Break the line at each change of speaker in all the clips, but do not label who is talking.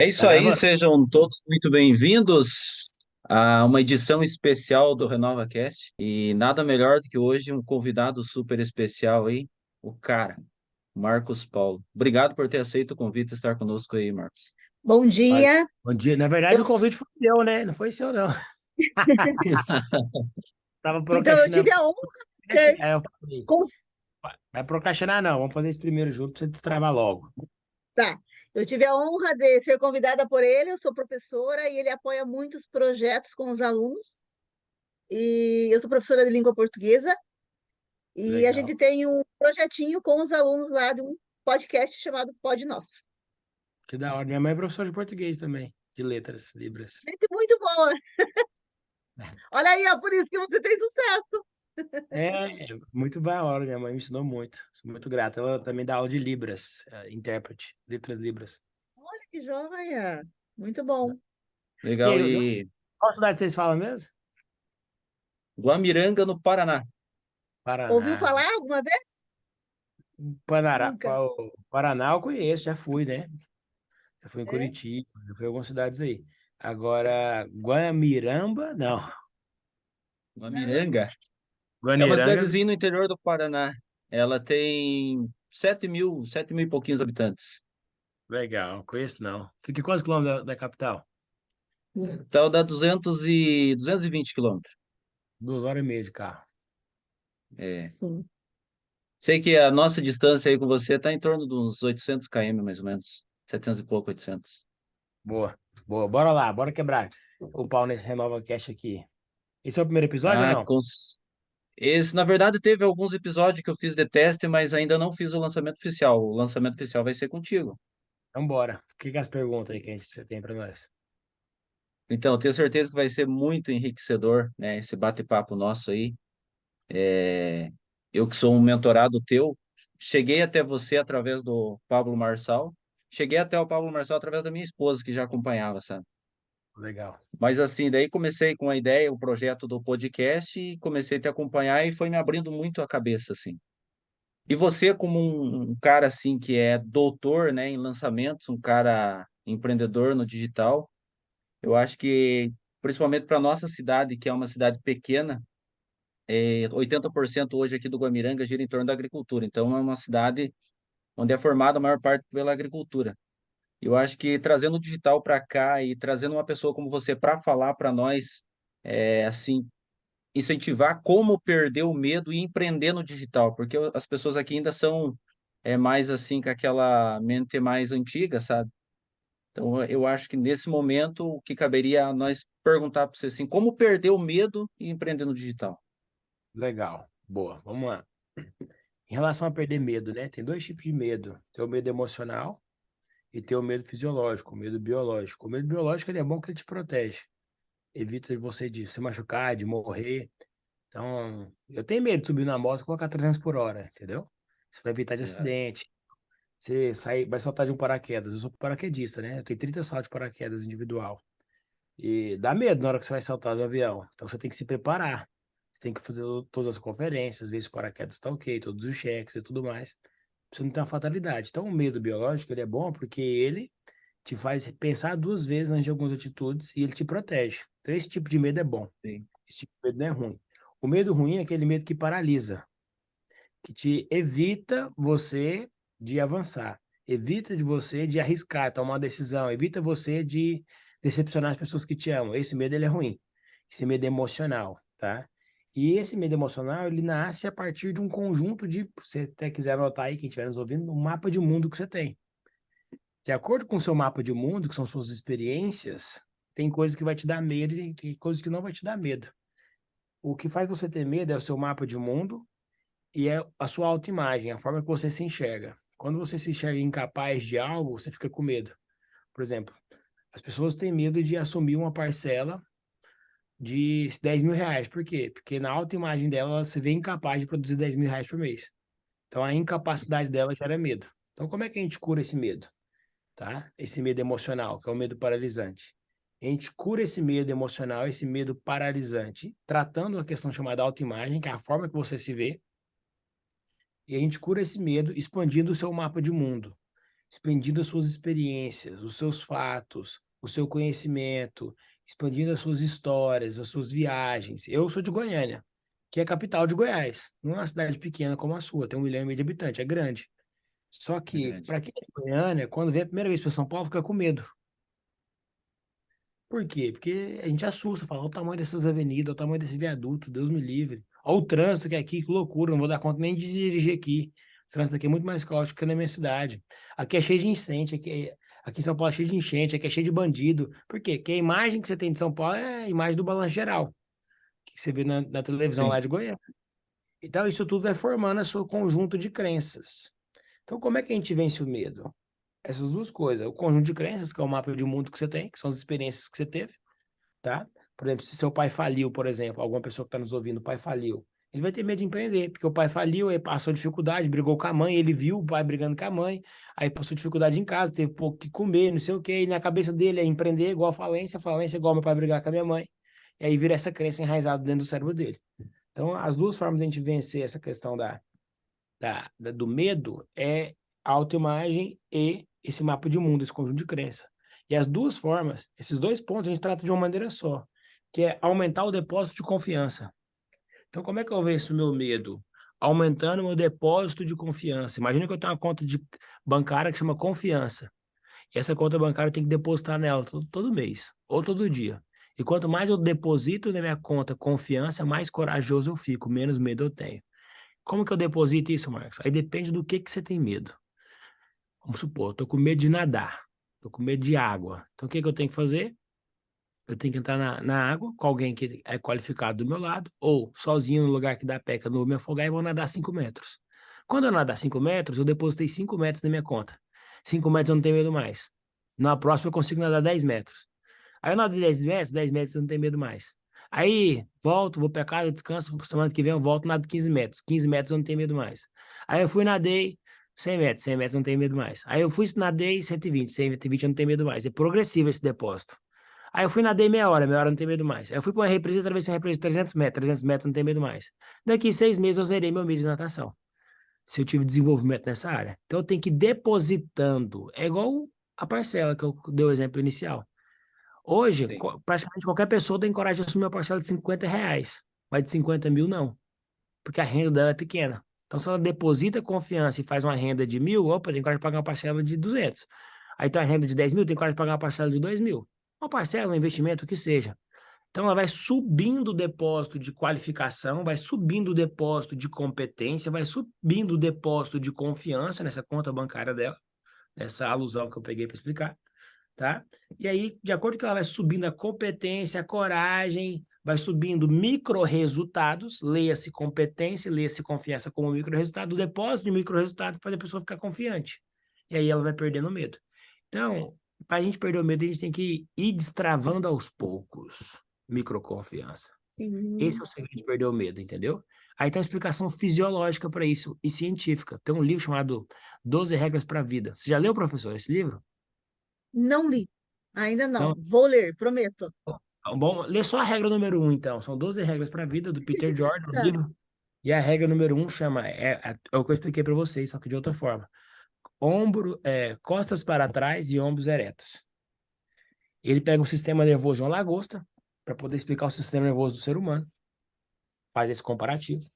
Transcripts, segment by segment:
É isso
Tá
aí,
gravando?
sejam todos muito bem-vindos a uma edição especial do RenovaCast. E nada melhor do que hoje um convidado super especial aí, o cara, Marcos Paulo. Obrigado por ter aceito o convite e estar conosco aí, Marcos.
Bom
Olha,
dia.
bom dia. Na verdade,
Eu-
o convite foi meu, né? Não foi seu, não. Tava
então, eu
procrastinando.
tive a honra de ser.
Aí eu falei,
con-
vai procrastinar não, vamos fazer isso primeiro junto pra você destravar logo.
Tá. Eu tive a honra de ser convidada por ele. Eu sou professora e ele apoia muitos projetos com os alunos. E eu sou professora de língua portuguesa. E a
Legal.
gente tem um projetinho com os alunos lá de um podcast chamado Pod Nosso.
Que da hora. Minha mãe é professora de português também, de letras, libras.
Gente muito boa. Olha aí, ó, por isso que você tem sucesso.
É, muito da hora. Minha mãe me ensinou muito. Sou muito grato. Ela também dá aula de libras, intérprete, letras libras.
Olha que joia. Muito bom.
E
Legal.
aí,
E
qual cidade vocês falam mesmo?
Guamiranga, no Paraná.
Ouviu
Paraná.
falar alguma vez? Nunca.
Paraná eu conheço, já fui, né? Já fui em
É?
Curitiba, já fui em algumas cidades aí. Agora, Guamiramba, não.
Não.
Guamiranga é uma
Guaniranga,
cidadezinha no interior do Paraná. Ela tem 7 mil e pouquinhos habitantes.
legal, conheço não. Fica quantos quilômetros da capital?
Então dá 220 quilômetros.
2 horas e meia de carro.
É.
Sim.
Sei que a nossa distância aí com você está em torno de uns 800 km, mais ou menos. 700 e pouco, 800.
Boa, boa. Bora lá, bora quebrar o pau nesse Renova Cash aqui. Esse é o primeiro episódio ou
Ah,
não?
esse, na verdade, teve alguns episódios que eu fiz de teste, mas ainda não fiz o lançamento oficial. O lançamento oficial vai ser contigo.
Então bora. O que que é as perguntas aí que você tem pra nós?
Então, eu tenho certeza que vai ser muito enriquecedor, né, esse bate-papo nosso aí. Eu que sou um mentorado teu, cheguei até você através do Pablo Marçal. Cheguei até o Pablo Marçal através da minha esposa, que já acompanhava, sabe?
Legal.
Mas assim, daí comecei com a ideia, o projeto do podcast e comecei a te acompanhar e foi me abrindo muito a cabeça, assim. E você como um cara assim que é doutor, né, em lançamentos, um cara empreendedor no digital, eu acho que principalmente para nossa cidade, que é uma cidade pequena, 80% hoje aqui do Guamiranga gira em torno da agricultura. Então é uma cidade onde é formada a maior parte pela agricultura. Eu acho que trazendo o digital para cá e trazendo uma pessoa como você para falar para nós, assim, incentivar como perder o medo e empreender no digital, porque as pessoas aqui ainda são mais assim com aquela mente mais antiga, sabe? Então eu acho que nesse momento o que caberia a nós perguntar para você assim, como perder o medo e empreender no digital?
Legal. Boa. Vamos lá. Em relação a perder medo, né? Tem dois tipos de medo. Tem o medo emocional e tem o medo fisiológico, o medo biológico. O medo biológico ele é bom que ele te protege. Evita você de se machucar, de morrer. Então, eu tenho medo de subir na moto e colocar 300 por hora, entendeu? Isso vai evitar de
Exato.
acidente. Você sai, vai saltar de um paraquedas. Eu sou paraquedista, né? Eu tenho 30 saltos de paraquedas individual. E dá medo na hora que você vai saltar do avião. Então, você tem que se preparar. Você tem que fazer todas as conferências, ver se o paraquedas está ok, todos os cheques e tudo mais. Pra você não ter uma fatalidade. Então, o medo biológico, ele é bom porque ele te faz pensar duas vezes antes de algumas atitudes e ele te protege. Então, esse tipo de medo é bom.
Sim.
Esse tipo de medo não é ruim. O medo ruim é aquele medo que paralisa, que te evita você de avançar, evita de você de arriscar, tomar uma decisão, evita você de decepcionar as pessoas que te amam. Esse medo ele é ruim. Esse medo é emocional, tá? E esse medo emocional, ele nasce a partir de um conjunto de, se você até quiser anotar aí, quem estiver nos ouvindo, um mapa de mundo que você tem. De acordo com o seu mapa de mundo, que são suas experiências, tem coisa que vai te dar medo e tem coisas que não vai te dar medo. O que faz você ter medo é o seu mapa de mundo e é a sua autoimagem, a forma que você se enxerga. Quando você se enxerga incapaz de algo, você fica com medo. Por exemplo, as pessoas têm medo de assumir uma parcela de R$ 10.000. Por quê? Porque na autoimagem dela, ela se vê incapaz de produzir R$ 10.000 por mês. Então, a incapacidade dela gera medo. Então, como é que a gente cura esse medo? Tá? Esse medo emocional, que é o medo paralisante. A gente cura esse medo emocional, esse medo paralisante, tratando uma questão chamada autoimagem, que é a forma que você se vê, e a gente cura esse medo expandindo o seu mapa de mundo. expandindo as suas experiências, os seus fatos, o seu conhecimento, expandindo as suas histórias, as suas viagens. Eu sou de Goiânia, que é a capital de Goiás. Não é uma cidade pequena como a sua, tem 1,5 milhão de habitantes, é grande. Só
É
que,
grande.
para quem é de Goiânia, quando vem a primeira vez para São Paulo, fica com medo. Por quê? Porque a gente assusta, fala, olha o tamanho dessas avenidas, olha o tamanho desse viaduto, Deus me livre. Olha o trânsito que é aqui, que loucura, não vou dar conta nem de dirigir aqui. O trânsito aqui é muito mais caótico que na minha cidade. Aqui é cheio de enchente, aqui em São Paulo é cheio de enchente, aqui é cheio de bandido. Por quê? Porque a imagem que você tem de São Paulo é a imagem do balanço geral, que você vê na televisão lá
Sim,
de Goiânia. Então, isso tudo vai formando o seu conjunto de crenças. Então, como é que a gente vence o medo? Essas duas coisas. O conjunto de crenças, que é o mapa de mundo que você tem, que são as experiências que você teve, tá? Por exemplo, se seu pai faliu, por exemplo, alguma pessoa que está nos ouvindo, o pai faliu, ele vai ter medo de empreender, porque o pai faliu, ele passou dificuldade, brigou com a mãe, ele viu o pai brigando com a mãe, aí passou dificuldade em casa, teve pouco que comer, não sei o quê, e na cabeça dele é empreender igual falência, falência igual meu pai brigar com a minha mãe, e aí vira essa crença enraizada dentro do cérebro dele. Então, as duas formas de a gente vencer essa questão do medo é a autoimagem e esse mapa de mundo, esse conjunto de crenças. E as duas formas, esses dois pontos, a gente trata de uma maneira só, que é aumentar o depósito de confiança. Então, como é que eu venço o meu medo? Aumentando o meu depósito de confiança. Imagina que eu tenho uma conta bancária que chama confiança. E essa conta bancária eu tenho que depositar nela todo mês, ou todo dia. E quanto mais eu deposito na minha conta confiança, mais corajoso eu fico, menos medo eu tenho. Como que eu deposito isso, Marcos? Aí depende do que você tem medo. Vamos supor, eu tô com medo de nadar, tô com medo de água. Então, o que eu tenho que fazer? Eu tenho que entrar na água com alguém que é qualificado do meu lado, ou sozinho no lugar que dá pé, que eu não vou me afogar e vou nadar 5 metros. Quando eu nadar 5 metros, eu depositei 5 metros na minha conta. 5 metros eu não tenho medo mais. Na próxima eu consigo nadar 10 metros. Aí eu nado 10 metros eu não tenho medo mais. Aí volto, vou pra casa, descanso, semana que vem eu volto, nado 15 metros. 15 metros eu não tenho medo mais. Aí eu fui, nadei 100 metros, 100 metros eu não tenho medo mais. Aí eu fui, nadei 120, 120 eu não tenho medo mais. É progressivo esse depósito. Aí eu fui, nadei meia hora eu não tenho medo mais. Aí eu fui pra uma represa, atravessei uma represa de 300 metros eu não tenho medo mais. Daqui 6 meses eu zerei meu medo de natação. Se eu tive desenvolvimento nessa área. Então eu tenho que ir depositando. É igual a parcela que eu dei o exemplo inicial. Hoje,
sim.
praticamente qualquer pessoa tem coragem de assumir uma parcela de R$ 50, mas de 50 mil não, porque a renda dela é pequena. Então, se ela deposita confiança e faz uma renda de 1.000, opa, tem coragem de pagar uma parcela de 200. Aí tem uma renda de 10 mil, tem coragem de pagar uma parcela de 2 mil. Uma parcela, um investimento, o que seja. Então, ela vai subindo o depósito de qualificação, vai subindo o depósito de competência, vai subindo o depósito de confiança nessa conta bancária dela, nessa alusão que eu peguei para explicar, tá? E aí, de acordo com ela vai subindo a competência, a coragem, vai subindo micro-resultados, leia-se competência, leia-se confiança como micro-resultado, o depósito de micro-resultado faz a pessoa ficar confiante. E aí ela vai perdendo o medo. Então, para a gente perder o medo, a gente tem que ir destravando aos poucos microconfiança. Esse é
Sim.
o segredo de perder o medo, entendeu? Aí tem uma explicação fisiológica para isso e científica. Tem um livro chamado 12 Regras para a Vida. Você já leu, professor, esse livro?
Não li, ainda não.
Não?
Vou ler, prometo.
Bom, lê só a regra número um, então. São 12 regras para a vida, do Peter Jordan, o
Tá.
livro. E a regra número um chama, é o que eu expliquei para vocês, só que de outra forma. Costas para trás e ombros eretos. Ele pega o sistema nervoso de uma lagosta, para poder explicar o sistema nervoso do ser humano, faz esse comparativo.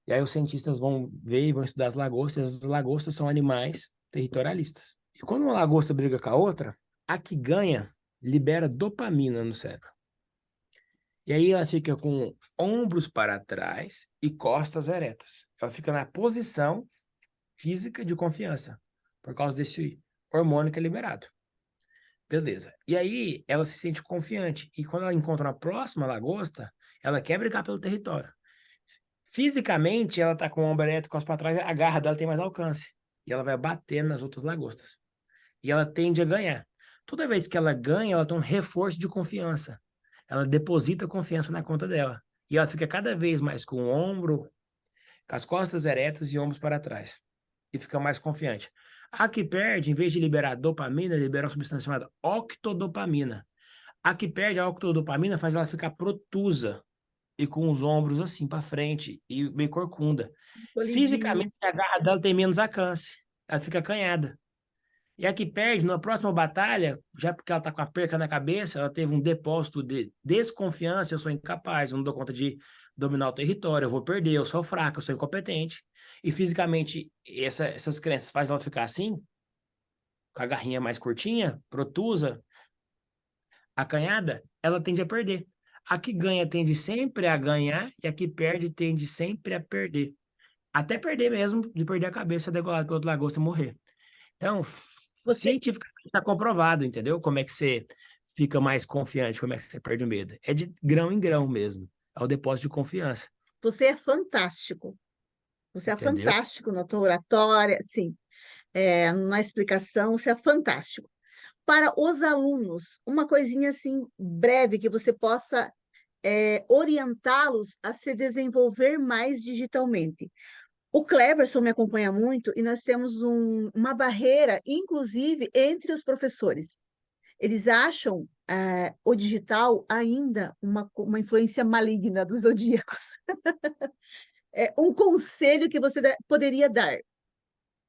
E aí os cientistas vão ver e vão estudar as lagostas. As lagostas são animais territorialistas. E quando uma lagosta briga com a outra, a que ganha libera dopamina no cérebro. E aí ela fica com ombros para trás e costas eretas. Ela fica na posição física de confiança, por causa desse hormônio que é liberado. Beleza. E aí ela se sente confiante. E quando ela encontra uma próxima lagosta, ela quer brigar pelo território. Fisicamente, ela tá com o ombro ereto, costas para trás, a garra dela tem mais alcance. E ela vai bater nas outras lagostas. E ela tende a ganhar. Toda vez que ela ganha, ela tem um reforço de confiança. Ela deposita confiança na conta dela. E ela fica cada vez mais com o ombro, com as costas eretas e ombros para trás. E fica mais confiante. A que perde, em vez de liberar dopamina, libera uma substância chamada octodopamina. A que perde a octodopamina faz ela ficar protusa e com os ombros assim para frente e bem corcunda.
Colidinha.
Fisicamente, a garra dela tem menos alcance. Ela fica acanhada. E a que perde, na próxima batalha, já porque ela está com a perca na cabeça, ela teve um depósito de desconfiança, eu sou incapaz, eu não dou conta de dominar o território, eu vou perder, eu sou fraco, eu sou incompetente. E fisicamente, essas crenças fazem ela ficar assim, com a garrinha mais curtinha, protusa, acanhada, ela tende a perder. A que ganha tende sempre a ganhar e a que perde tende sempre a perder. Até perder mesmo, de perder a cabeça, degolado pelo outro lagosta e morrer. Então,
Você,
cientificamente está comprovado, entendeu? Como é que você fica mais confiante, como é que você perde o medo. É de grão em grão mesmo. É o depósito de confiança,
você é fantástico. Você é
entendeu?
fantástico na tua oratória, sim, na explicação, você é fantástico. Para os alunos, uma coisinha assim breve que você possa orientá-los a se desenvolver mais digitalmente. O Cleverson me acompanha muito e nós temos uma barreira, inclusive, entre os professores. Eles acham o digital ainda uma influência maligna dos zodíacos. É um conselho que você poderia dar.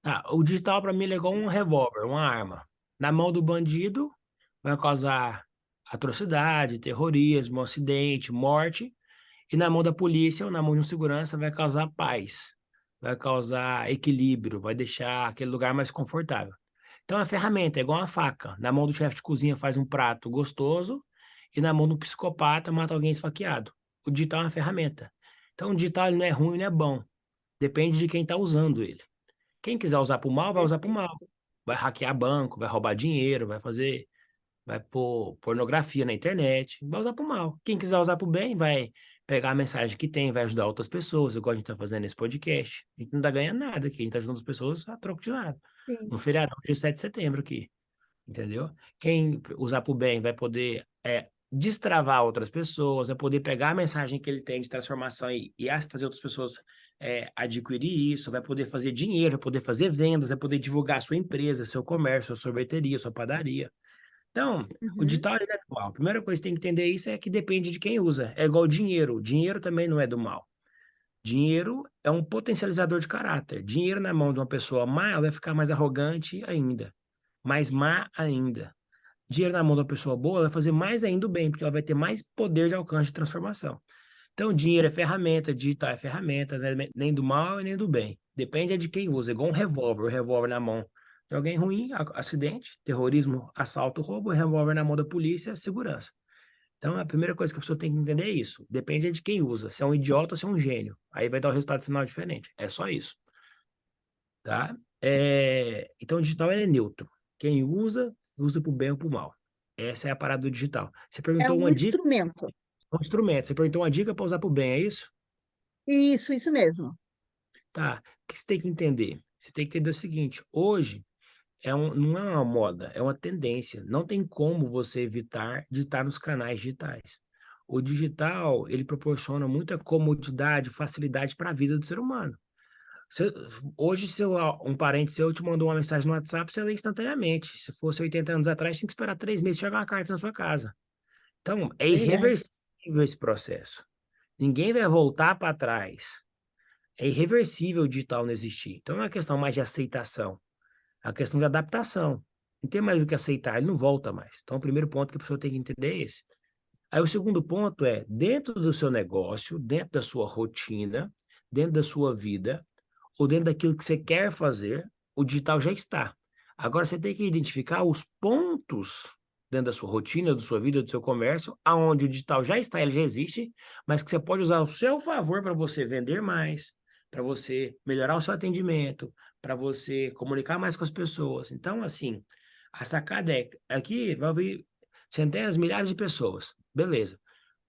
Ah, o digital para mim ele é igual um revólver, uma arma. Na mão do bandido vai causar atrocidade, terrorismo, acidente, morte. E na mão da polícia ou na mão de um segurança vai causar paz, vai causar equilíbrio, vai deixar aquele lugar mais confortável. Então, a ferramenta é igual uma faca. Na mão do chefe de cozinha faz um prato gostoso e na mão do psicopata mata alguém esfaqueado. O digital é uma ferramenta. Então, o digital ele não é ruim, não é bom. Depende de quem está usando ele. Quem quiser usar para o mal, vai usar para o mal.
Perfeito.
Vai hackear banco, vai roubar dinheiro, vai pôr pornografia na internet, vai usar para o mal. Quem quiser usar para o bem, vai pegar a mensagem que tem, vai ajudar outras pessoas, igual a gente está fazendo esse podcast. A gente não está ganhando nada aqui, a gente está ajudando as pessoas a troco de nada. No
Sim.
feriadão de 7 de setembro aqui, entendeu? Quem usar para o bem vai poder destravar outras pessoas, vai poder pegar a mensagem que ele tem de transformação e fazer outras pessoas adquirir isso, vai poder fazer dinheiro, vai poder fazer vendas, vai poder divulgar a sua empresa, seu comércio, sua sorveteria, sua padaria. Então, o
Uhum.
digital ele é do mal. A primeira coisa que tem que entender isso é que depende de quem usa. É igual dinheiro. Dinheiro também não é do mal. Dinheiro é um potencializador de caráter. Dinheiro na mão de uma pessoa má, ela vai ficar mais arrogante ainda, mais má ainda. Dinheiro na mão de uma pessoa boa, ela vai fazer mais ainda o bem, porque ela vai ter mais poder de alcance de transformação. Então, dinheiro é ferramenta, digital é ferramenta, né? Nem do mal e nem do bem. Depende de quem usa. É igual um revólver, o revólver na mão de alguém ruim, acidente, terrorismo, assalto, roubo, o revólver na mão da polícia, segurança. Então, a primeira coisa que a pessoa tem que entender é isso. Depende de quem usa, se é um idiota ou se é um gênio. Aí vai dar o resultado final diferente. É só isso, tá? Então, o digital ele é neutro. Quem usa, usa para o bem ou para o mal. Essa é a parada do digital. Você
É
perguntou
um
uma dica,
instrumento.
um instrumento. Você perguntou uma dica para usar para o bem, é isso?
Isso mesmo.
Tá. O que você tem que entender? Você tem que entender o seguinte: hoje não é uma moda, é uma tendência. Não tem como você evitar de estar nos canais digitais. O digital, ele proporciona muita comodidade, facilidade para a vida do ser humano. Se- Hoje, se um parente seu te mandou uma mensagem no WhatsApp, você lê instantaneamente. Se fosse 80 anos atrás, tinha que esperar 3 meses chegar uma carta na sua casa. Então, é
Verdade.
irreversível esse processo. Ninguém vai voltar para trás. É irreversível o digital não existir. Então, não é uma questão mais de aceitação, é uma questão de adaptação. Não tem mais o que aceitar, ele não volta mais. Então, o primeiro ponto que a pessoa tem que entender é esse. Aí, o segundo ponto é, dentro do seu negócio, dentro da sua rotina, dentro da sua vida, ou dentro daquilo que você quer fazer, o digital já está. Agora, você tem que identificar os pontos dentro da sua rotina, da sua vida, do seu comércio, aonde o digital já está, ele já existe, mas que você pode usar ao seu favor para você vender mais, para você melhorar o seu atendimento, para você comunicar mais com as pessoas. Então, assim, a sacada é, aqui vai vir centenas, milhares de pessoas, beleza.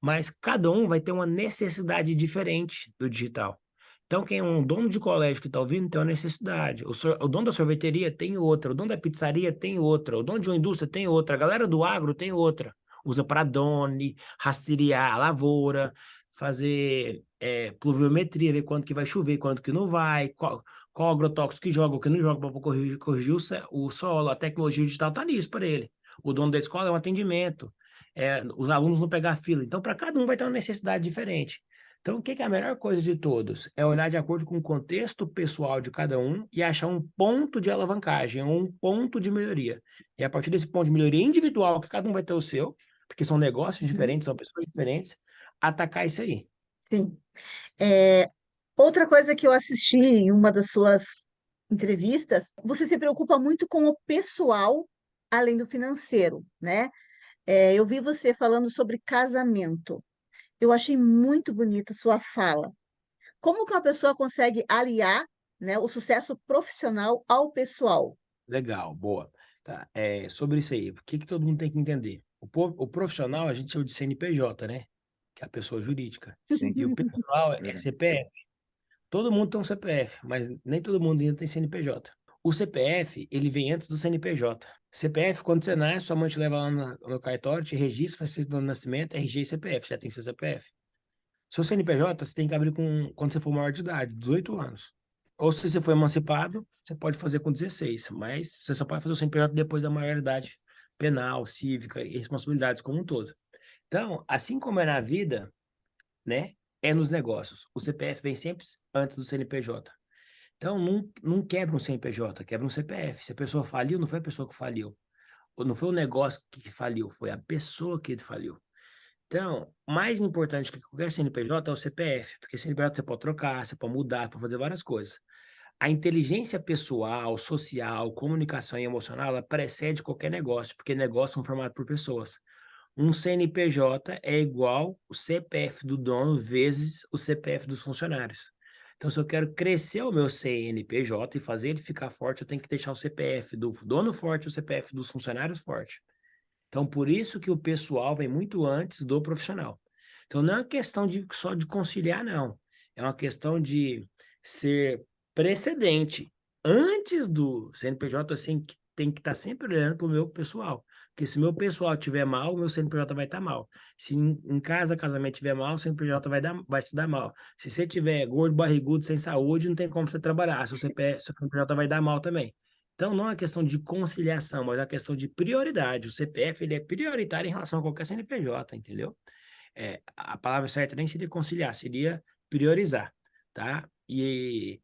Mas cada um vai ter uma necessidade diferente do digital. Então, quem é um dono de colégio que está ouvindo tem uma necessidade. O dono da sorveteria tem outra. O dono da pizzaria tem outra. O dono de uma indústria tem outra. A galera do agro tem outra. Usa para drone, rastrear a lavoura, fazer pluviometria, ver quanto que vai chover, quanto que não vai, qual agrotóxico que joga, o que não joga para corrigir o solo. A tecnologia digital está nisso para ele. O dono da escola é um atendimento. Os alunos não pegar fila. Então, para cada um vai ter uma necessidade diferente. Então, o que que é a melhor coisa de todos? É olhar de acordo com o contexto pessoal de cada um e achar um ponto de alavancagem, um ponto de melhoria. E a partir desse ponto de melhoria individual, que cada um vai ter o seu, porque são negócios
Uhum.
diferentes, são pessoas diferentes, atacar isso aí.
Sim. É, outra coisa que eu assisti em uma das suas entrevistas, você se preocupa muito com o pessoal, além do financeiro, né? Eu vi você falando sobre casamento. Eu achei muito bonita a sua fala. Como que uma pessoa consegue aliar, né, o sucesso profissional ao pessoal?
Legal, boa. Tá, sobre isso aí, o que que todo mundo tem que entender? O profissional a gente chama de CNPJ, né? Que é a pessoa jurídica.
Sim,
E o pessoal é
verdade.
CPF. Todo mundo tem um CPF, mas nem todo mundo ainda tem CNPJ. O CPF, ele vem antes do CNPJ. CPF, quando você nasce, sua mãe te leva lá no cartório, te registra, faz certidão de nascimento, RG e CPF, já tem seu CPF. Seu CNPJ, você tem que abrir quando você for maior de idade, 18 anos. Ou se você for emancipado, você pode fazer com 16, mas você só pode fazer o CNPJ depois da maioridade penal, cívica e responsabilidades como um todo. Então, assim como é na vida, né, é nos negócios. O CPF vem sempre antes do CNPJ. Então, não quebra um CNPJ, quebra um CPF. Se a pessoa faliu, não foi a pessoa que faliu. Ou não foi o negócio que faliu, foi a pessoa que faliu. Então, mais importante que qualquer CNPJ é o CPF, porque CNPJ você pode trocar, você pode mudar, pode fazer várias coisas. A inteligência pessoal, social, comunicação e emocional, ela precede qualquer negócio, porque negócios são formados por pessoas. Um CNPJ é igual o CPF do dono vezes o CPF dos funcionários. Então, se eu quero crescer o meu CNPJ e fazer ele ficar forte, eu tenho que deixar o CPF do dono forte e o CPF dos funcionários forte. Então, por isso que o pessoal vem muito antes do profissional. Então, não é uma questão só de conciliar, não. É uma questão de ser precedente. Antes do CNPJ, assim, tem que estar sempre olhando para o meu pessoal. Porque se meu pessoal estiver mal, o meu CNPJ vai estar mal. Se em casa, casamento estiver mal, o CNPJ vai se dar mal. Se você tiver gordo, barrigudo, sem saúde, não tem como você trabalhar. Seu CNPJ vai dar mal também. Então, não é questão de conciliação, mas é questão de prioridade. O CPF ele é prioritário em relação a qualquer CNPJ, entendeu? A palavra certa nem seria conciliar, seria priorizar, tá? E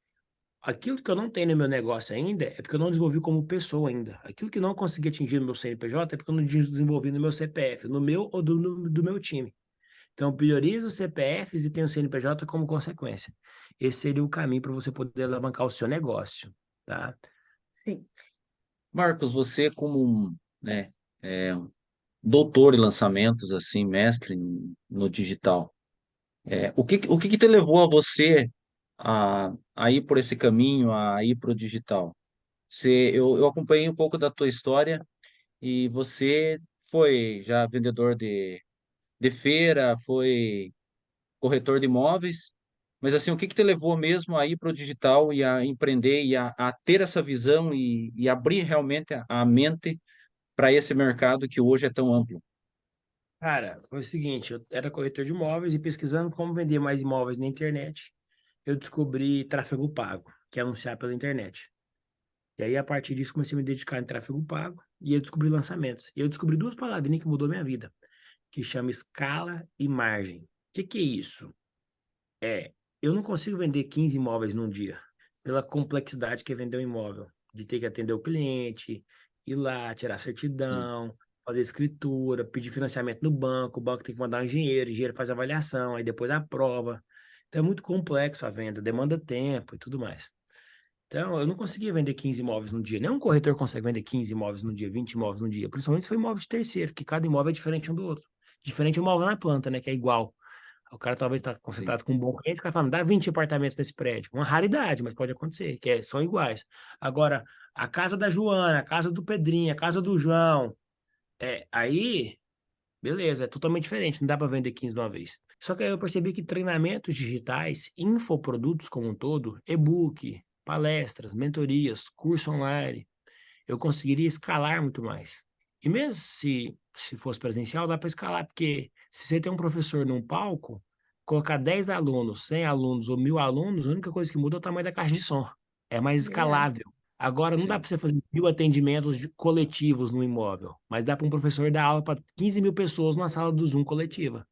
aquilo que eu não tenho no meu negócio ainda é porque eu não desenvolvi como pessoa ainda. Aquilo que eu não consegui atingir no meu CNPJ é porque eu não desenvolvi no meu CPF, no meu ou do meu time. Então, eu priorizo os CPFs e tenho o CNPJ como consequência. Esse seria o caminho para você poder alavancar o seu negócio, tá?
Sim.
Marcos, você como né, um doutor em lançamentos, assim, mestre no digital, o que te levou a você a ir por esse caminho, a ir para o digital? Eu acompanhei um pouco da tua história e você foi já vendedor de feira, foi corretor de imóveis, mas assim, o que te levou mesmo a ir para o digital e a empreender e a ter essa visão e abrir realmente a mente para esse mercado que hoje é tão amplo?
Cara, foi o seguinte, eu era corretor de imóveis e pesquisando como vender mais imóveis na internet, eu descobri tráfego pago, que é anunciar pela internet. E aí, a partir disso, comecei a me dedicar em tráfego pago e eu descobri lançamentos. E eu descobri duas palavrinhas que mudou minha vida, que chama escala e margem. O que é isso? Eu não consigo vender 15 imóveis num dia, pela complexidade que é vender um imóvel, de ter que atender o cliente, ir lá, tirar
Sim,
certidão, fazer escritura, pedir financiamento no banco, o banco tem que mandar um engenheiro, o engenheiro faz a avaliação, aí depois aprova. Então é muito complexo a venda, demanda tempo e tudo mais. Então, eu não conseguia vender 15 imóveis no dia. Nenhum corretor consegue vender 15 imóveis no dia, 20 imóveis no dia. Principalmente se for imóvel de terceiro, que cada imóvel é diferente um do outro. Diferente é o imóvel na planta, né? Que é igual. O cara talvez está
sim.
concentrado com um bom cliente, o cara fala, dá 20 apartamentos nesse prédio. Uma raridade, mas pode acontecer, são iguais. Agora, a casa da Joana, a casa do Pedrinho, a casa do João, aí, beleza, é totalmente diferente, não dá para vender 15 de uma vez. Só que aí eu percebi que treinamentos digitais, infoprodutos como um todo, e-book, palestras, mentorias, curso online, eu conseguiria escalar muito mais. E mesmo se fosse presencial, dá para escalar, porque se você tem um professor num palco, colocar 10 alunos, 100 alunos ou 1.000 alunos, a única coisa que muda é o tamanho da caixa de som. É mais
Verdade.
escalável. Agora, não dá
Sim.
para você fazer 1.000 atendimentos coletivos no imóvel, mas dá para um professor dar aula para 15 mil pessoas numa sala do Zoom coletiva.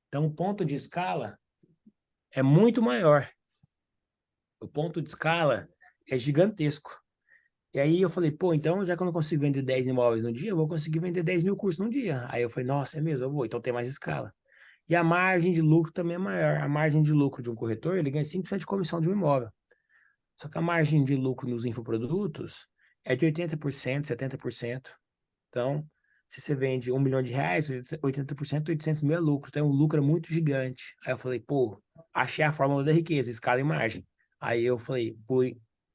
Então, o ponto de escala é muito maior. O ponto de escala é gigantesco. E aí eu falei, pô, então já que eu não consigo vender 10 imóveis no dia, eu vou conseguir vender 10 mil cursos num dia. Aí eu falei, nossa, é mesmo, eu vou, então tem mais escala. E a margem de lucro também é maior. A margem de lucro de um corretor, ele ganha 5% de comissão de um imóvel. Só que a margem de lucro nos infoprodutos é de 80%, 70%. Então, se você vende R$ 1 milhão, 80%, 800 mil é lucro. Então, o lucro é muito gigante. Aí eu falei, pô, achei a fórmula da riqueza, escala e margem. Aí eu falei, vou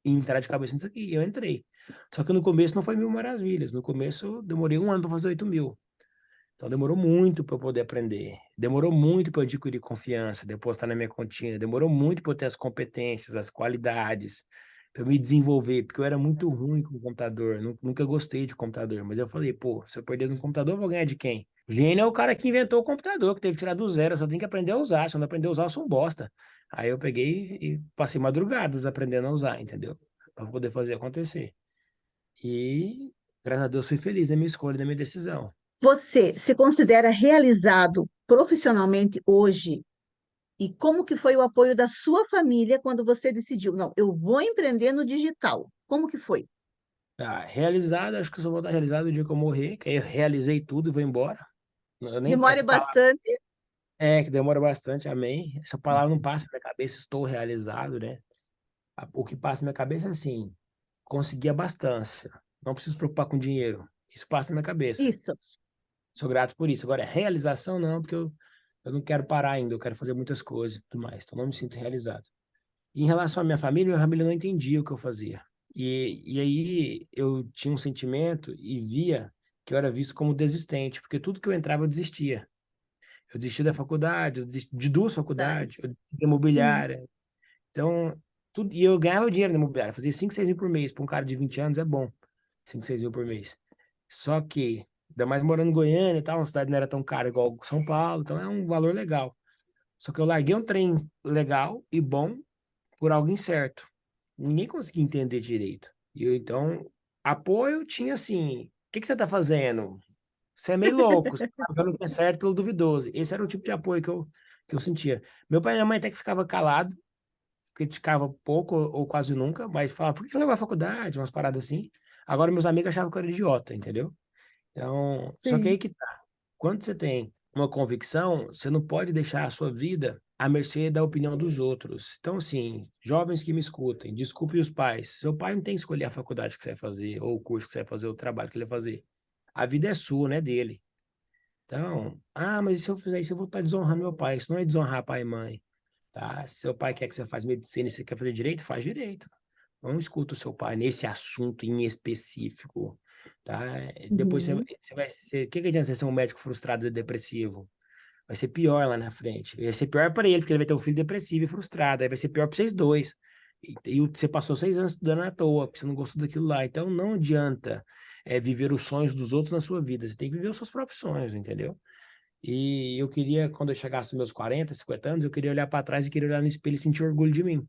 entrar de cabeça nisso aqui. E eu entrei. Só que no começo não foi mil maravilhas. No começo eu demorei um ano para fazer 8 mil. Então demorou muito para eu poder aprender. Demorou muito para eu adquirir confiança, depositar na minha continha. Demorou muito para eu ter as competências, as qualidades, para eu me desenvolver, porque eu era muito ruim com o computador. Nunca gostei de computador. Mas eu falei, pô, se eu perder no computador, eu vou ganhar de quem? Gênio é o cara que inventou o computador, que teve que tirar do zero. Eu só tenho que aprender a usar. Se eu não aprender a usar, eu sou um bosta. Aí eu peguei e passei madrugadas aprendendo a usar, entendeu? Para poder fazer acontecer. E, graças a Deus, fui feliz na minha escolha, na minha decisão.
Você se considera realizado profissionalmente hoje? E como que foi o apoio da sua família quando você decidiu, não, eu vou empreender no digital? Como que foi?
Tá, realizado, acho que eu só vou estar realizado o dia que eu morrer, que aí eu realizei tudo e vou embora. Eu nem,
Demore
essa palavra
bastante.
que demora bastante, amém. Essa palavra não passa na minha cabeça, estou realizado, né? O que passa na minha cabeça é assim, conseguir abastança, não preciso se preocupar com dinheiro. Isso passa na minha cabeça.
Isso.
Sou grato por isso. Agora, realização não, porque eu não quero parar ainda, eu quero fazer muitas coisas e tudo mais, então não me sinto realizado. E em relação à minha família não entendia o que eu fazia. E aí eu tinha um sentimento e via que eu era visto como desistente, porque tudo que eu entrava eu desistia. Eu desisti da faculdade, eu desisti de duas
Verdade.
faculdades, eu desisti da
Sim.
imobiliária. Então, tudo, e eu ganhava dinheiro na imobiliária, fazia 5, 6 mil por mês. Para um cara de 20 anos é bom, 5, 6 mil por mês. Só que, ainda mais morando em Goiânia e tal, uma cidade não era tão cara igual São Paulo, então é um valor legal. Só que eu larguei um trem legal e bom por algo incerto. Ninguém conseguia entender direito. E eu, então, apoio tinha assim: o que que você está fazendo? Você é meio louco, você está fazendo o que é certo pelo duvidoso. Esse era o tipo de apoio que eu sentia. Meu pai e minha mãe até que ficava calado, criticava pouco ou quase nunca, mas falava: por que você não vai à faculdade? Umas paradas assim. Agora, meus amigos achavam que eu era idiota, entendeu? Então, só que
Sim.
aí que tá. Quando você tem uma convicção, você não pode deixar a sua vida à mercê da opinião dos outros. Então, assim, jovens que me escutem, desculpe os pais. Seu pai não tem que escolher a faculdade que você vai fazer, ou o curso que você vai fazer, ou o trabalho que ele vai fazer. A vida é sua, não é dele. Então, mas se eu fizer isso, eu vou estar desonrando meu pai. Isso não é desonrar pai e mãe, tá? Se seu pai quer que você faça medicina e você quer fazer direito, faz direito. Não escuta o seu pai nesse assunto em específico, tá? Depois
Uhum.
você vai ser. O que que adianta você ser um médico frustrado e depressivo? Vai ser pior lá na frente. Vai ser pior para ele, porque ele vai ter um filho depressivo e frustrado. Aí vai ser pior para vocês dois. E você passou 6 anos estudando à toa, porque você não gostou daquilo lá. Então não adianta viver os sonhos dos outros na sua vida. Você tem que viver os seus próprios sonhos, entendeu? E eu queria, quando eu chegasse aos meus 40, 50 anos, eu queria olhar para trás e queria olhar no espelho e sentir orgulho de mim.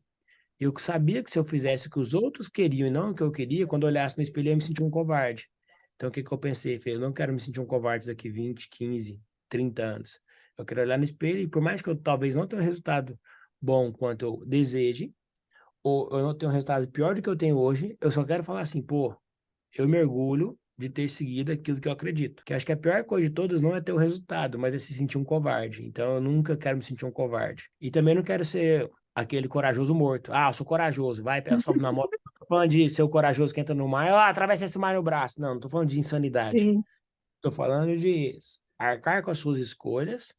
Eu sabia que se eu fizesse o que os outros queriam e não o que eu queria, quando eu olhasse no espelho eu ia me sentir um covarde. Então o que que eu pensei? Falei, eu não quero me sentir um covarde daqui 20, 15, 30 anos. Eu quero olhar no espelho e por mais que eu talvez não tenha um resultado bom quanto eu deseje, ou eu não tenho um resultado pior do que eu tenho hoje, eu só quero falar assim, pô, eu me orgulho de ter seguido aquilo que eu acredito. Que acho que a pior coisa de todas não é ter o resultado, mas é se sentir um covarde. Então eu nunca quero me sentir um covarde. E também não quero ser aquele corajoso morto. Ah, eu sou corajoso, vai, pega, sobe na moto. Não tô falando de ser o corajoso que entra no mar, atravessa esse mar no braço. Não, não tô falando de insanidade.
Sim.
Tô falando de arcar com as suas escolhas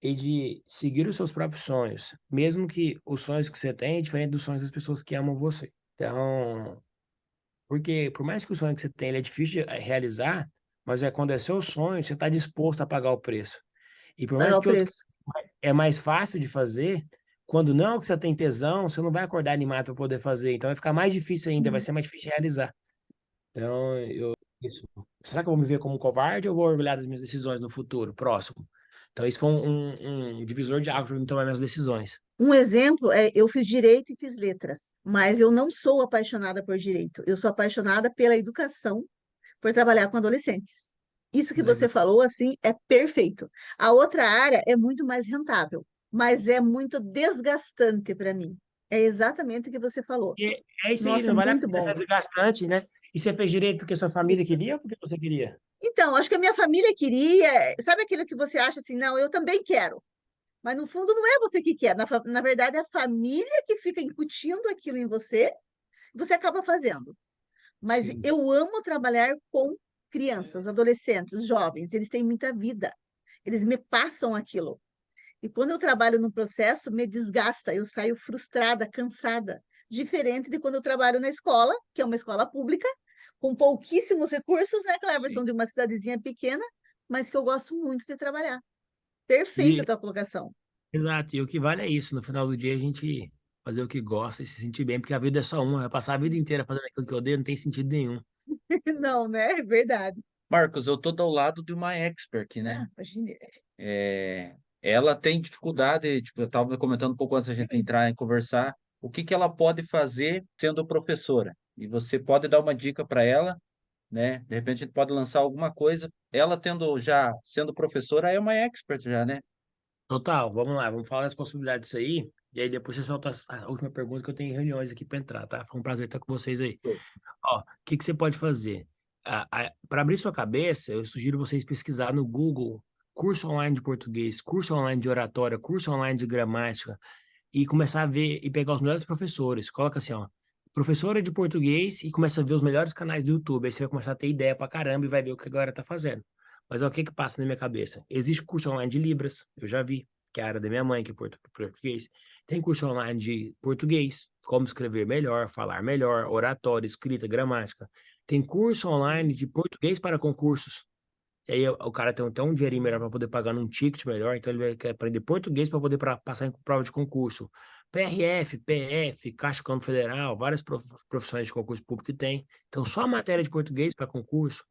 e de seguir os seus próprios sonhos, mesmo que os sonhos que você tem é diferente dos sonhos das pessoas que amam você. Então, porque por mais que o sonho que você tem ele é difícil de realizar, mas quando é seu sonho, você está disposto a pagar o preço. E por mais
Pagar o
que outro
preço.
é mais fácil de fazer, quando não que você tem tesão, você não vai acordar animado para poder fazer. Então vai ficar mais difícil ainda, vai
Uhum.
ser mais difícil de realizar. Então, isso. Será que eu vou me ver como um covarde ou vou orgulhar das minhas decisões no futuro, próximo? Então, isso foi um divisor de águas para mim tomar minhas decisões.
Um exemplo é, eu fiz direito e fiz letras, mas eu não sou apaixonada por direito. Eu sou apaixonada pela educação, por trabalhar com adolescentes. Isso que você
Legal.
falou, assim, é perfeito. A outra área é muito mais rentável, mas é muito desgastante para mim. É exatamente o que você falou.
E é isso aí,
Nossa,
não vale a
muito
pena, é
bom.
desgastante, né? E você fez direito porque sua família
Isso.
queria ou porque você queria?
Então, acho que a minha família queria, sabe aquilo que você acha assim, não, eu também quero. Mas no fundo não é você que quer, na verdade é a família que fica incutindo aquilo em você, e você acaba fazendo. Mas
Sim.
eu amo trabalhar com crianças, adolescentes, jovens, eles têm muita vida. Eles me passam aquilo. E quando eu trabalho no processo, me desgasta, eu saio frustrada, cansada. Diferente de quando eu trabalho na escola, que é uma escola pública, com pouquíssimos recursos, né,
Sim.
Cleverson, de uma cidadezinha pequena, mas que eu gosto muito de trabalhar. Perfeita a
E,
tua colocação.
exato, e o que vale é isso, no final do dia a gente fazer o que gosta e se sentir bem, porque a vida é só uma, vai passar a vida inteira fazendo aquilo que eu odeio, não tem sentido nenhum.
Não, né? É verdade.
Marcos, eu tô do lado de uma expert, né?
Ah, imagine.
Ela tem dificuldade, tipo, eu estava comentando um pouco antes da gente entrar e conversar, o que que ela pode fazer sendo professora. E você pode dar uma dica para ela, né? De repente a gente pode lançar alguma coisa. Ela tendo já sendo professora é uma expert já, né?
Total, vamos lá, vamos falar das possibilidades disso aí, e aí depois você solta a última pergunta que eu tenho reuniões aqui para entrar, tá? Foi um prazer estar com vocês aí. Ó, o que que você pode fazer? Para abrir sua cabeça, eu sugiro vocês pesquisar no Google curso online de português, curso online de oratória, curso online de gramática e começar a ver e pegar os melhores professores. Coloca assim, ó, professora de português e começa a ver os melhores canais do YouTube. Aí você vai começar a ter ideia pra caramba e vai ver o que a galera tá fazendo. Mas ó, o que que passa na minha cabeça? Existe curso online de Libras, eu já vi, que é a área da minha mãe, que é português. Tem curso online de português, como escrever melhor, falar melhor, oratória, escrita, gramática. Tem curso online de português para concursos. E aí o cara tem até um dinheirinho melhor para poder pagar num ticket melhor, então ele vai querer aprender português para poder passar em prova de concurso. PRF, PF, Caixa Econômica Federal, várias profissões de concurso público que tem. Então, só matéria de português para concurso,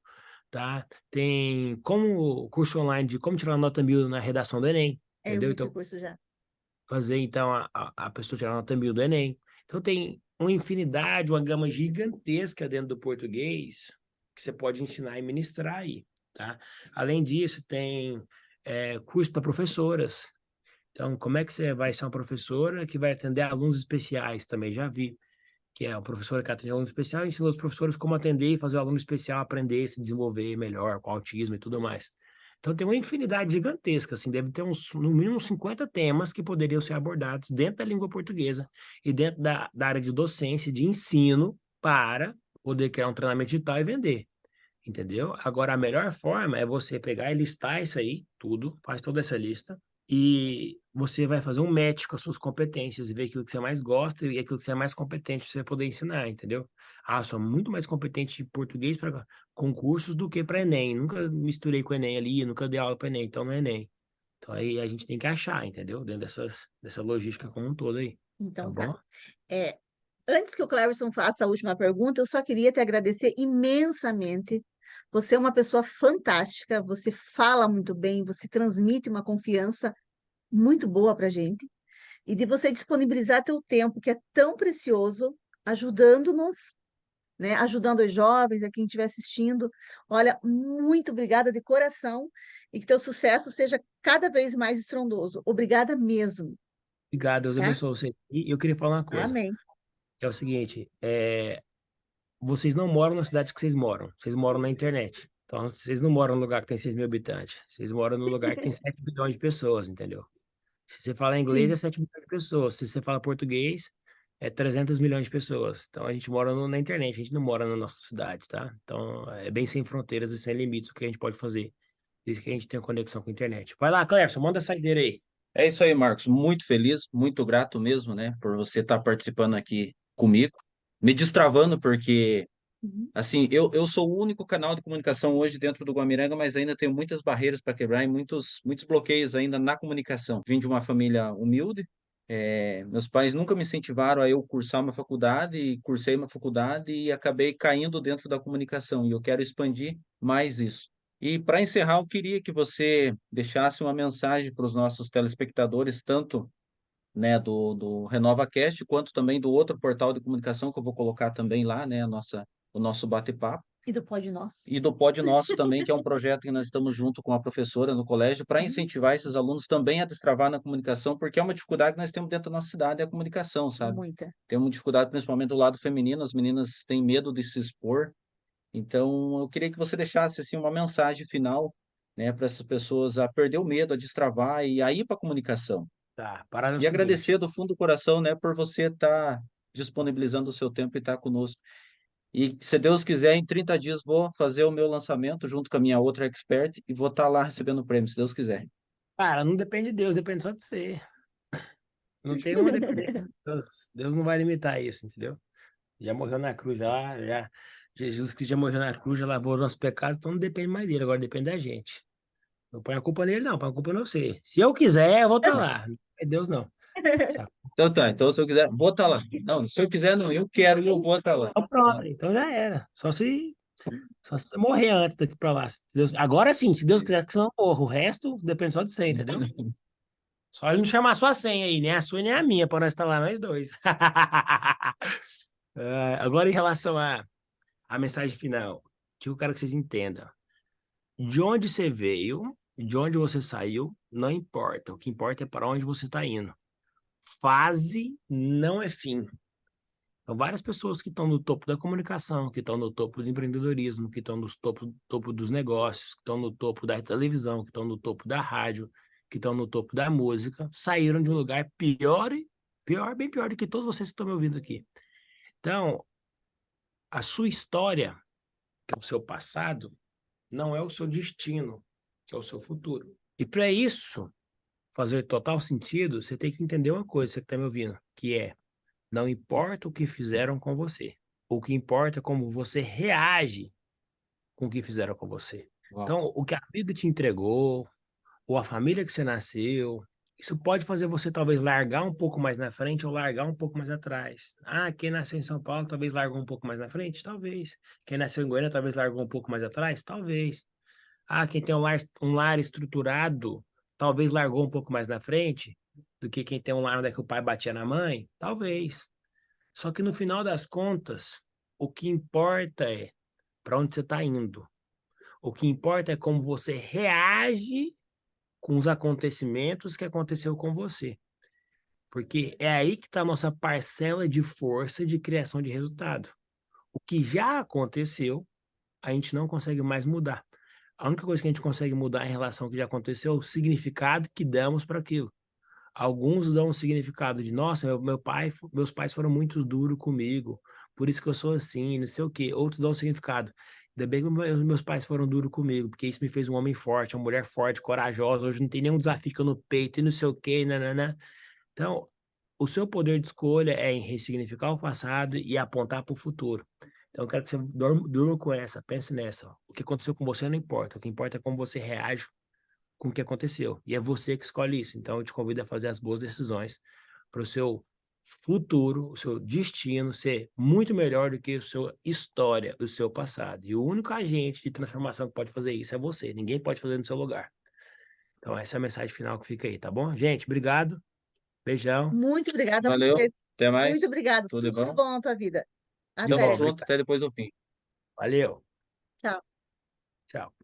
tá? Tem como curso online de como tirar nota 1000 na redação do Enem,
É, eu
entendeu?
vi esse
Então,
curso já.
fazer então a pessoa tirar nota 1000 do Enem. Então, tem uma infinidade, uma gama gigantesca dentro do português que você pode ensinar e ministrar aí, tá? Além disso, tem curso para professoras. Então, como é que você vai ser uma professora que vai atender alunos especiais também? Já vi que é uma professora que atende aluno especial e ensina os professores como atender e fazer o aluno especial aprender, se desenvolver melhor com autismo e tudo mais. Então, tem uma infinidade gigantesca, assim, deve ter no mínimo uns 50 temas que poderiam ser abordados dentro da língua portuguesa e dentro da área de docência, de ensino, para poder criar um treinamento digital e vender. Entendeu? Agora, a melhor forma é você pegar e listar isso aí, tudo, faz toda essa lista, e você vai fazer um match com as suas competências e ver aquilo que você mais gosta e aquilo que você é mais competente para você poder ensinar, entendeu? Ah, sou muito mais competente em português para concursos do que para Enem. Nunca misturei com o Enem ali, nunca dei aula para Enem, então não é Enem. Então aí a gente tem que achar, entendeu? Dentro dessa logística como um todo aí, tá
Então tá.
bom?
É, antes que o Cleverson faça a última pergunta, eu só queria te agradecer imensamente. Você é uma pessoa fantástica, você fala muito bem, você transmite uma confiança muito boa para a gente. E de você disponibilizar teu tempo, que é tão precioso, ajudando-nos, né? Ajudando os jovens, a quem estiver assistindo. Olha, muito obrigada de coração e que teu sucesso seja cada vez mais estrondoso. Obrigada mesmo,
Obrigado, Deus
tá?
abençoe você. E eu queria falar uma coisa.
Amém.
É o seguinte, vocês não moram na cidade que vocês moram na internet. Então, vocês não moram num lugar que tem 6 mil habitantes, vocês moram num lugar que tem 7 bilhões de pessoas, entendeu? Se você fala inglês, é
Sim.
7 milhões de pessoas. Se você fala português, é 300 milhões de pessoas. Então, a gente mora na internet, a gente não mora na nossa cidade, tá? Então, é bem sem fronteiras e sem limites o que a gente pode fazer, desde que a gente tenha conexão com a internet. Vai lá, Cleverson, manda a saideira aí.
É isso aí, Marcos. Muito feliz, muito grato mesmo, né, por você estar participando aqui comigo, me destravando, porque
Uhum.
assim, eu sou o único canal de comunicação hoje dentro do Guamiranga, mas ainda tenho muitas barreiras para quebrar e muitos bloqueios ainda na comunicação. Vim de uma família humilde, meus pais nunca me incentivaram a eu cursar uma faculdade, e cursei uma faculdade e acabei caindo dentro da comunicação, e eu quero expandir mais isso. E para encerrar, eu queria que você deixasse uma mensagem para os nossos telespectadores, tanto né, do RenovaCast, quanto também do outro portal de comunicação que eu vou colocar também lá, né, o nosso bate-papo.
E do Pode Nosso.
E do Pod Nosso também, que é um projeto que nós estamos junto com a professora no colégio, para incentivar esses alunos também a destravar na comunicação, porque é uma dificuldade que nós temos dentro da nossa cidade, é a comunicação, sabe?
Muita.
Temos dificuldade principalmente do lado feminino, as meninas têm medo de se expor. Então, eu queria que você deixasse assim uma mensagem final, né, para essas pessoas a perder o medo, a destravar e a ir para a comunicação.
Tá, parada é o
E
seguinte.
agradecer do fundo do coração, né, por você estar disponibilizando o seu tempo e estar conosco. E se Deus quiser, em 30 dias vou fazer o meu lançamento junto com a minha outra expert e vou estar lá recebendo o prêmio, se Deus quiser.
Cara, não depende de Deus, depende só de você. Não tem uma dependência de Deus. Deus não vai limitar isso, entendeu? Já morreu na cruz, já. Jesus Cristo já morreu na cruz, já lavou os nossos pecados, então não depende mais dele, agora depende da gente. Não põe a culpa nele, não, põe a culpa em você. Se eu quiser, eu vou estar lá. Não é Deus, não. Sabe?
Então tá, então se eu quiser, vou estar lá. Não, se eu quiser, não, eu quero e eu vou estar lá.
Então pronto, então já era. Só se você morrer antes daqui pra lá. Se Deus... Agora sim, se Deus quiser que você não morra, o resto depende só de você, entendeu? Só ele não chamar a sua senha aí, nem a sua nem a minha, para nós estar lá nós dois. Agora, em relação à mensagem final, que eu quero que vocês entendam. De onde você veio, de onde você saiu, não importa. O que importa é para onde você está indo. Fase não é fim. Então, várias pessoas que estão no topo da comunicação, que estão no topo do empreendedorismo, que estão no topo dos negócios, que estão no topo da televisão, que estão no topo da rádio, que estão no topo da música, saíram de um lugar pior, bem pior do que todos vocês que estão me ouvindo aqui. Então, a sua história, que é o seu passado, não é o seu destino, que é o seu futuro. E para isso fazer total sentido, você tem que entender uma coisa, você que está me ouvindo, que é, não importa o que fizeram com você, o que importa é como você reage com o que fizeram com você.
Uau.
Então, o que a vida te entregou, ou a família que você nasceu, isso pode fazer você talvez largar um pouco mais na frente ou largar um pouco mais atrás. Ah, quem nasceu em São Paulo talvez largou um pouco mais na frente? Talvez. Quem nasceu em Goiânia talvez largou um pouco mais atrás? Talvez. Ah, quem tem um lar estruturado talvez largou um pouco mais na frente do que quem tem um lar onde é que o pai batia na mãe? Talvez. Só que no final das contas, o que importa é para onde você está indo. O que importa é como você reage com os acontecimentos que aconteceu com você. Porque é aí que está a nossa parcela de força de criação de resultado. O que já aconteceu, a gente não consegue mais mudar. A única coisa que a gente consegue mudar em relação ao que já aconteceu é o significado que damos para aquilo. Alguns dão um significado de, nossa, meus pais foram muito duros comigo, por isso que eu sou assim, não sei o quê. Outros dão um significado. Ainda bem que meus pais foram duros comigo, porque isso me fez um homem forte, uma mulher forte, corajosa. Hoje não tem nenhum desafio que eu no peito e não sei o quê, nananã. Então, o seu poder de escolha é em ressignificar o passado e apontar para o futuro. Então, eu quero que você durma com essa, pense nessa. Ó. O que aconteceu com você não importa. O que importa é como você reage com o que aconteceu. E é você que escolhe isso. Então, eu te convido a fazer as boas decisões para o seu futuro, o seu destino ser muito melhor do que a sua história, do seu passado. E o único agente de transformação que pode fazer isso é você. Ninguém pode fazer no seu lugar. Então, essa é a mensagem final que fica aí, tá bom? Gente, obrigado. Beijão.
Muito obrigada a
Valeu,
você.
até
Muito
mais.
obrigada.
Tudo de
Tudo de
bom?
bom na tua vida.
De
Tamo
Até.
bom,
junto,
obrigado.
até depois do fim.
Valeu.
Tchau.
Tchau.